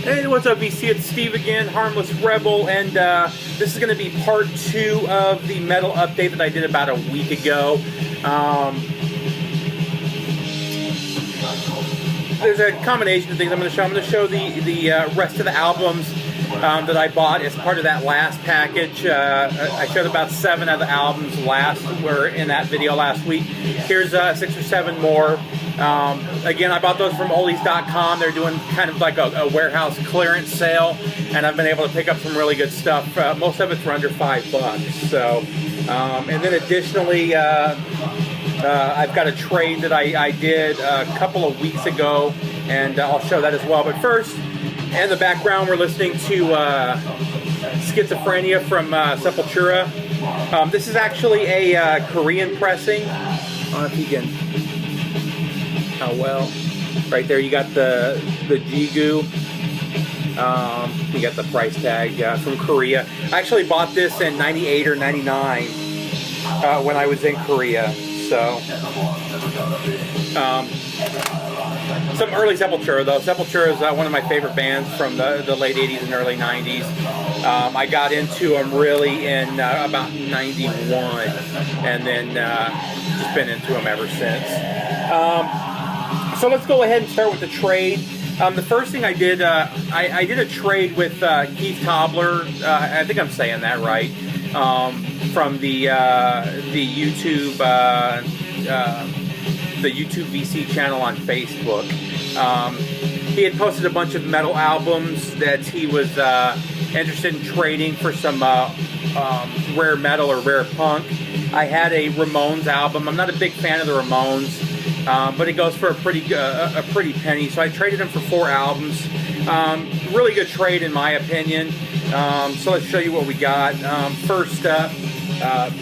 Hey, what's up, VC? It's Steve again, Harmless Rebel, and this is going to be part 2 of the metal update that I did about a week ago. There's a combination of things I'm going to show. I'm going to show the rest of the albums that I bought as part of that last package. I showed about 7 of the albums were in that video last week. Here's 6 or 7 more. Again, I bought those from oldies.com. They're doing kind of like a warehouse clearance sale, and I've been able to pick up some really good stuff. Most of it's for under $5. So, and then additionally, I've got a trade that I did a couple of weeks ago, and I'll show that as well. But first, in the background, we're listening to Schizophrenia from Sepultura. This is actually a Korean pressing. I don't know if you can... Oh, well, right there you got the Jigu. You got the price tag from Korea. I actually bought this in 98 or 99 when I was in Korea. So, some early Sepultura though. Sepultura is one of my favorite bands from the late 80s and early 90s. I got into them really in about 91, and then just been into them ever since. So let's go ahead and start with the trade. The first thing I did, I did a trade with Keith Tobler. I think I'm saying that right. From the YouTube VC channel on Facebook. He had posted a bunch of metal albums that he was interested in trading for some rare metal or rare punk. I had a Ramones album. I'm not a big fan of the Ramones. But it goes for a pretty penny. So I traded him for 4 albums. Really good trade in my opinion. So let's show you what we got. First up,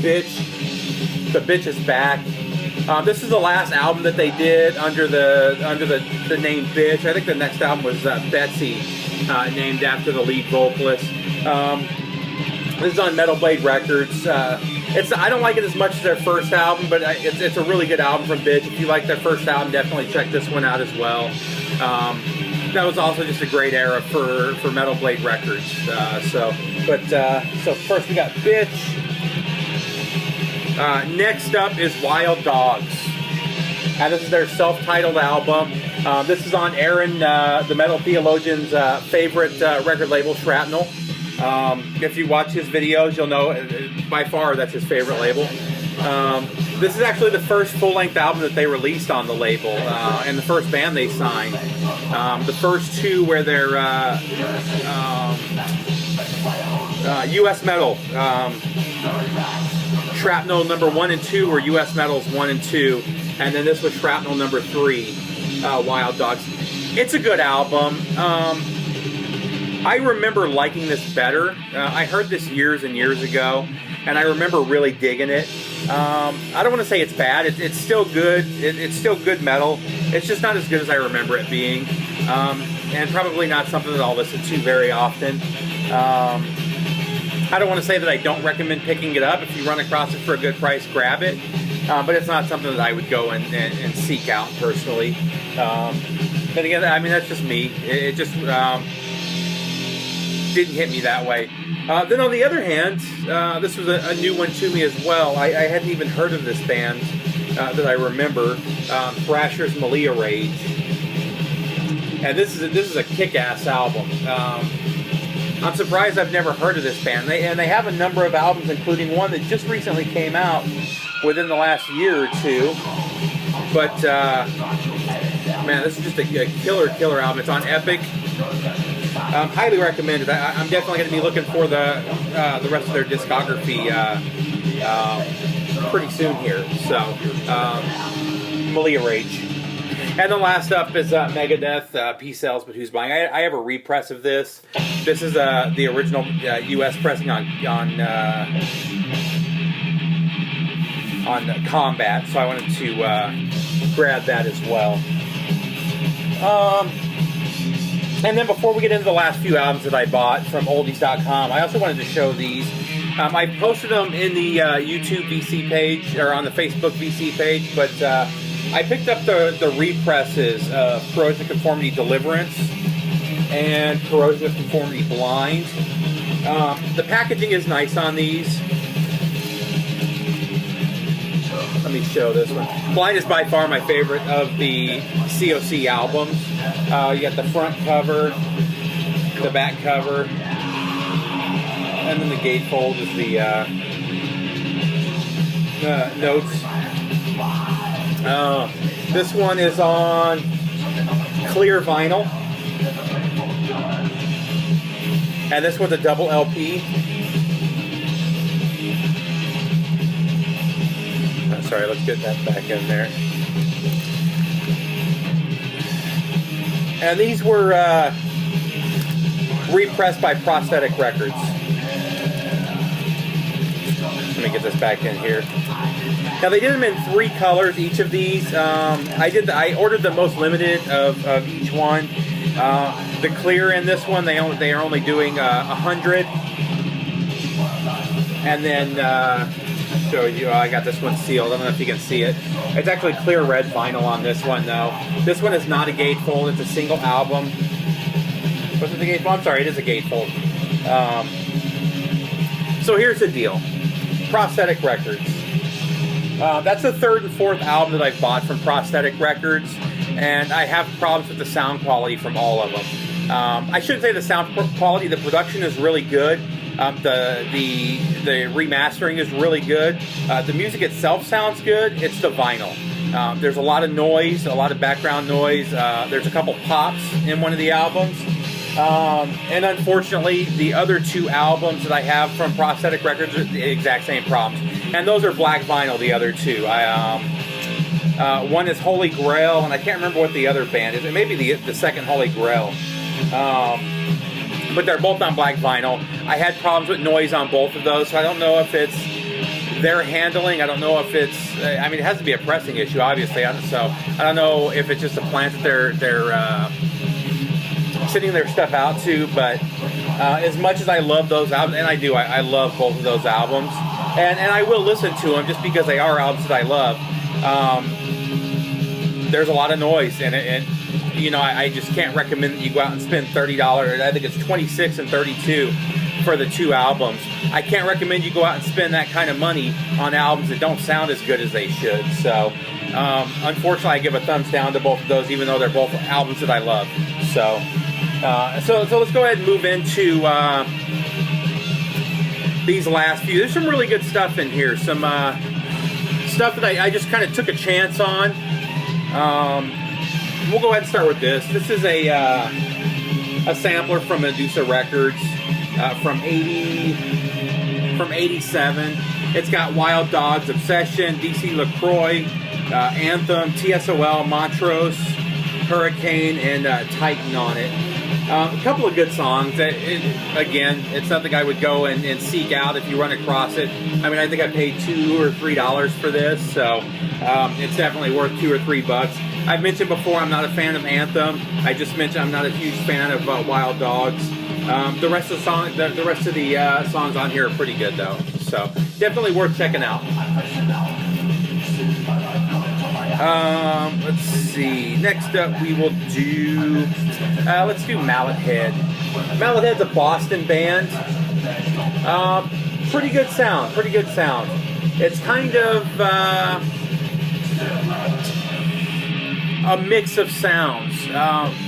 Bitch. The Bitch is back. This is the last album that they did under the name Bitch. I think the next album was Betsy, named after the lead vocalist. This is on Metal Blade Records. I don't like it as much as their first album, but it's a really good album from Bitch. If you like their first album, definitely check this one out as well. That was also just a great era for Metal Blade Records. So first we got Bitch. Next up is Wild Dogs. And this is their self-titled album. This is on Aaron, the Metal Theologian's favorite record label, Shrapnel. If you watch his videos, you'll know by far that's his favorite label. This is actually the first full-length album that they released on the label, and the first band they signed. The first 2 were their U.S. Metal. Shrapnel number 1 and 2 were U.S. Metals 1 and 2, and then this was Shrapnel number 3, Wild Dogs. It's a good album. I remember liking this better. I heard this years and years ago, and I remember really digging it. I don't want to say it's bad. It's still good. It's still good metal. It's just not as good as I remember it being, and probably not something that I'll listen to very often. I don't want to say that I don't recommend picking it up. If you run across it for a good price, grab it. But it's not something that I would go and seek out personally. But again, I mean, that's just me. It just... didn't hit me that way. Then on the other hand, this was a new one to me as well. I hadn't even heard of this band that I remember, Thrasher's Malia Rage, and this is a kick-ass album. I'm surprised I've never heard of this band. They have a number of albums, including one that just recently came out within the last year or 2. But man, this is just a killer album. It's on Epic. Highly recommended. I'm definitely going to be looking for the rest of their discography pretty soon here. So, Malia Rage. And then last up is Megadeth, Peace Sells, But Who's Buying? I have a repress of this. This is the original U.S. pressing on Combat, so I wanted to grab that as well. And then before we get into the last few albums that I bought from oldies.com, I also wanted to show these. I posted them in the YouTube VC page, or on the Facebook VC page, but I picked up the represses of Corrosion Conformity Deliverance and Corrosion of Conformity Blind. The packaging is nice on these. Let me show this one. Blind is by far my favorite of the COC albums. You got the front cover, the back cover, and then the gatefold is the notes. This one is on clear vinyl, and this one's a double LP. Sorry, let's get that back in there. And these were repressed by Prosthetic Records. Let me get this back in here. Now they did them in 3 colors, each of these. I ordered the most limited of each one. The clear in this one, they are only doing 100. And then show you, I got this one sealed. I don't know if you can see it. It's actually clear red vinyl on this one though. This one is not a gatefold, it's a single album. Was it the gatefold? I'm sorry, it is a gatefold. So here's the deal. Prosthetic Records. That's the 3rd and 4th album that I've bought from Prosthetic Records, and I have problems with the sound quality from all of them. I shouldn't say the sound quality, the production is really good. The remastering is really good. The music itself sounds good. It's the vinyl. There's a lot of noise, a lot of background noise. There's a couple pops in one of the albums. And unfortunately, the other 2 albums that I have from Prosthetic Records are the exact same problems. And those are black vinyl, the other 2. One is Holy Grail, and I can't remember what the other band is. It may be the second Holy Grail. But they're both on black vinyl. I had problems with noise on both of those, so I don't know if it's their handling. I don't know if it's, I mean, it has to be a pressing issue, obviously. So I don't know if it's just the plant that they're sending their stuff out to. But as much as I love those albums, and I do, I love both of those albums, and I will listen to them just because they are albums that I love. There's a lot of noise, and you know, I just can't recommend that you go out and spend $30. I think it's $26 and $32 for the 2 albums. I can't recommend you go out and spend that kind of money on albums that don't sound as good as they should. So, unfortunately, I give a thumbs down to both of those, even though they're both albums that I love. So let's go ahead and move into these last few. There's some really good stuff in here. Some stuff that I just kind of took a chance on. We'll go ahead and start with this. This is a sampler from Medusa Records from 87. It's got Wild Dogs, Obsession, DC LaCroix, Anthem, TSOL, Montrose, Hurricane, and Titan on it. A couple of good songs. Again, it's something I would go and seek out if you run across it. I mean, I think I paid $2 or $3 for this, so it's definitely worth $2 or $3. I've mentioned before I'm not a fan of Anthem. I just mentioned I'm not a huge fan of Wild Dogs. The rest of the songs on here are pretty good though, so definitely worth checking out. Let's see. Next up, we will do. Let's do Mallet Head. Mallet Head's a Boston band. Pretty good sound. Pretty good sound. It's kind of a mix of sounds.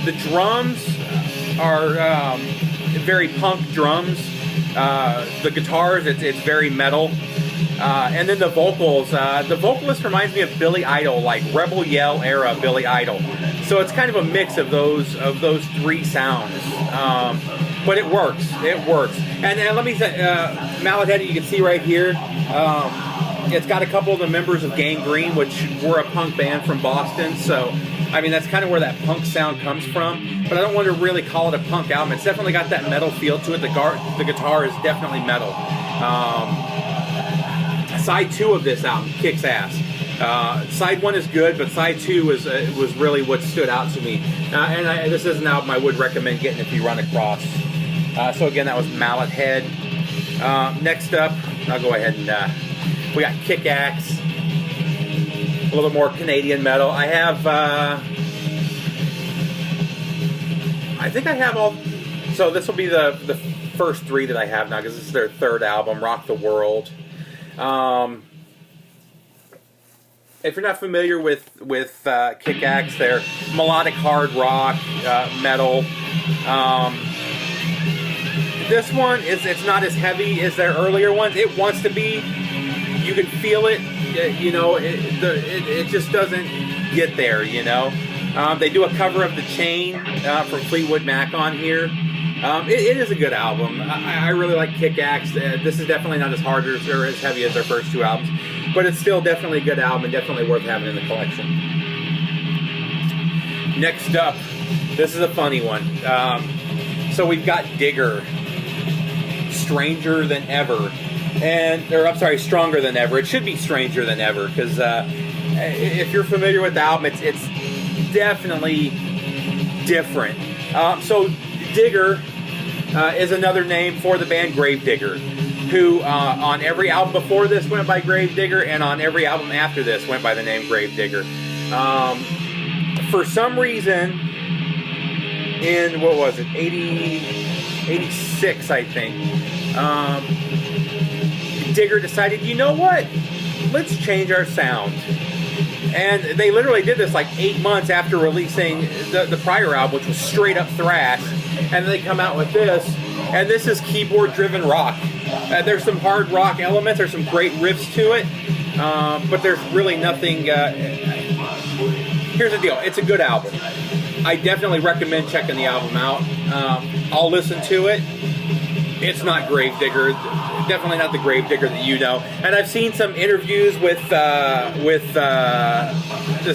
The drums are very punk drums. The guitars, it's very metal. And then the vocals, the vocalist reminds me of Billy Idol, like Rebel Yell era Billy Idol. So it's kind of a mix of those 3 sounds. But it works. It works. And let me say, Mallet Head, you can see right here, it's got a couple of the members of Gang Green, which were a punk band from Boston. So, I mean, that's kind of where that punk sound comes from. But I don't want to really call it a punk album. It's definitely got that metal feel to it. The guitar is definitely metal. Side 2 of this album kicks ass. Side 1 is good, but side 2 was really what stood out to me. This is an album I would recommend getting if you run across. So again, that was Mallet Head. Next up, I'll go ahead and we got Kick Axe. A little more Canadian metal. I have I think I have all. So this will be the first 3 that I have now, because this is their 3rd album, Rock the World. If you're not familiar with Kick-Axe, they're melodic hard rock, metal. This one it's not as heavy as their earlier ones. It wants to be. You can feel it. You know, it just doesn't get there. You know, they do a cover of The Chain from Fleetwood Mac on here. It is a good album. I really like Kick-Axe. This is definitely not as hard or as heavy as their first 2 albums, but it's still definitely a good album and definitely worth having in the collection. Next up, this is a funny one. So we've got Digger, Stranger Than Ever, Stronger Than Ever. It should be Stranger Than Ever, because if you're familiar with the album, it's definitely different. So Digger is another name for the band Gravedigger, who on every album before this went by Gravedigger, and on every album after this went by the name Gravedigger. For some reason, in, what was it, 86, I think, Digger decided, you know what, let's change our sound. And they literally did this like 8 months after releasing the prior album, which was straight up thrash. And they come out with this, and this is keyboard-driven rock. There's some hard rock elements, there's some great riffs to it, but there's really nothing. Here's the deal: it's a good album. I definitely recommend checking the album out. I'll listen to it. It's not Gravedigger, definitely not the Gravedigger that you know. And I've seen some interviews with the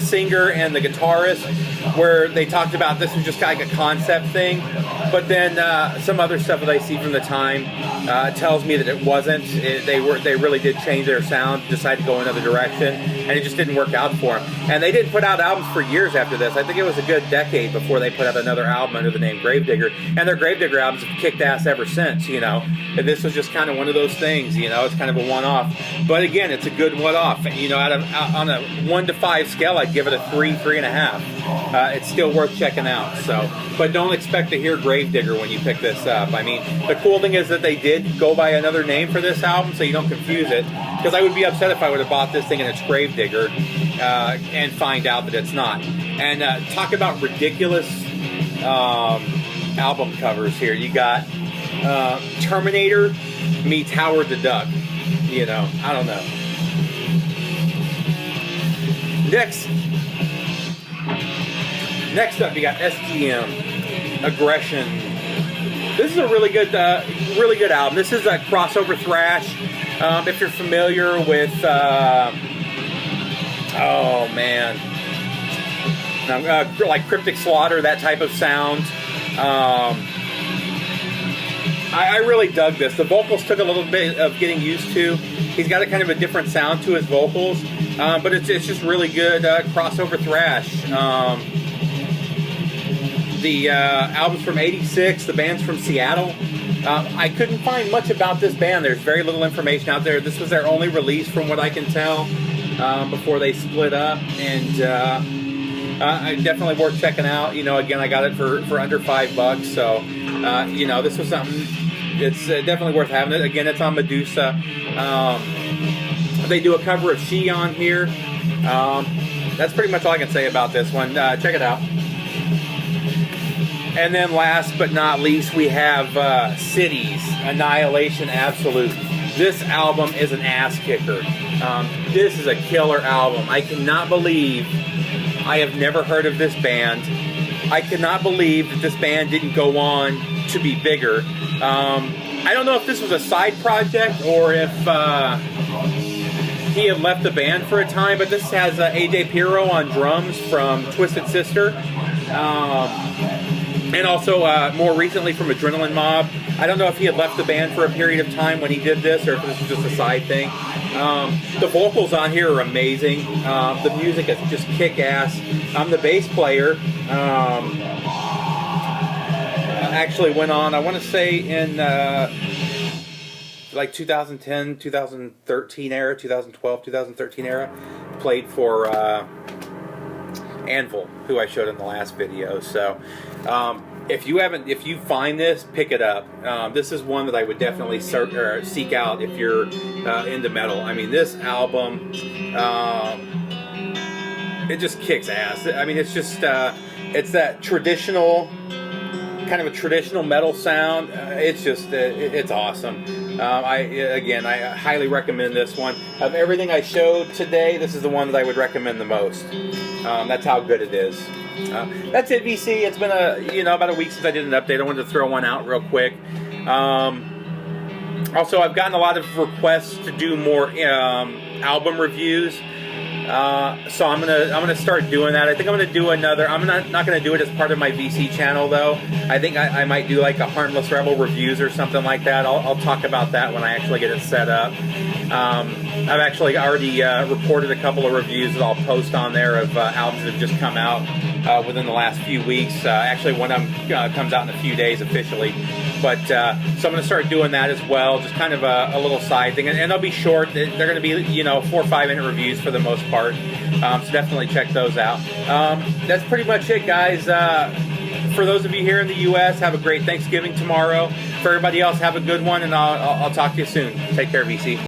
singer and the guitarist where they talked about this was just kind of like a concept thing. But then some other stuff that I see from the time tells me that it wasn't. They really did change their sound, decided to go another direction, and it just didn't work out for them. And they didn't put out albums for years after this. I think it was a good decade before they put out another album under the name Gravedigger. And their Gravedigger albums have kicked ass ever since, you know. And this was just kind of one of those things, you know. It's kind of a one-off. But again, it's a good one-off. You know, on a 1 to 5 scale, I'd give it a 3, 3.5. It's still worth checking out. So, but don't expect to hear Gravedigger when you pick this up. I mean, the cool thing is that they did go by another name for this album, so you don't confuse it. Because I would be upset if I would have bought this thing and it's Gravedigger and find out that it's not. And talk about ridiculous album covers here. You got Terminator meets Howard the Duck. You know, I don't know. Next up, you got STM, Aggression. This is a really good album. This is a crossover thrash. If you're familiar with, like Cryptic Slaughter, that type of sound. I really dug this. The vocals took a little bit of getting used to. He's got a kind of a different sound to his vocals, but it's just really good crossover thrash. The album's from '86. The band's from Seattle. I couldn't find much about this band. There's very little information out there. This was their only release, from what I can tell, before they split up, and definitely worth checking out. You know, again, I got it for under $5, so you know, this was something. It's definitely worth having it. Again, it's on Medusa. They do a cover of She on here. That's pretty much all I can say about this one. Check it out. And then last but not least, we have Cities, Annihilation Absolute. This album is an ass kicker. This is a killer album. I cannot believe I have never heard of this band. I cannot believe that this band didn't go on to be bigger. I don't know if this was a side project or if he had left the band for a time, but this has AJ Pirro on drums from Twisted Sister. And also, more recently from Adrenaline Mob. I don't know if he had left the band for a period of time when he did this, or if this was just a side thing. The vocals on here are amazing. The music is just kick-ass. The bass player actually went on, I want to say in like 2010, 2013 era, 2012, 2013 era, played for Anvil, who I showed in the last video. So if you find this, pick it up. This is one that I would definitely seek out if you're into metal. I mean, this album, it just kicks ass. I mean, it's just it's that traditional, kind of a traditional metal sound. It's just it's awesome. I highly recommend this one. Of everything I showed today, this is the one that I would recommend the most. That's how good it is. That's it, VC. It's been about a week since I did an update. I wanted to throw one out real quick. Also, I've gotten a lot of requests to do more album reviews. So I'm gonna start doing that. I think I'm gonna do another. I'm not gonna do it as part of my VC channel though. I think I might do like a Harmless Rebel reviews or something like that. I'll talk about that when I actually get it set up. I've actually already reported a couple of reviews that I'll post on there of albums that have just come out within the last few weeks. Actually, one of them comes out in a few days officially. But so I'm going to start doing that as well, just kind of a little side thing, and they'll be short. They're going to be 4 or 5 minute reviews for the most part. So definitely check those out. That's pretty much it, guys. For those of you here in the U.S., have a great Thanksgiving tomorrow. For everybody else, have a good one, and I'll talk to you soon. Take care, VC.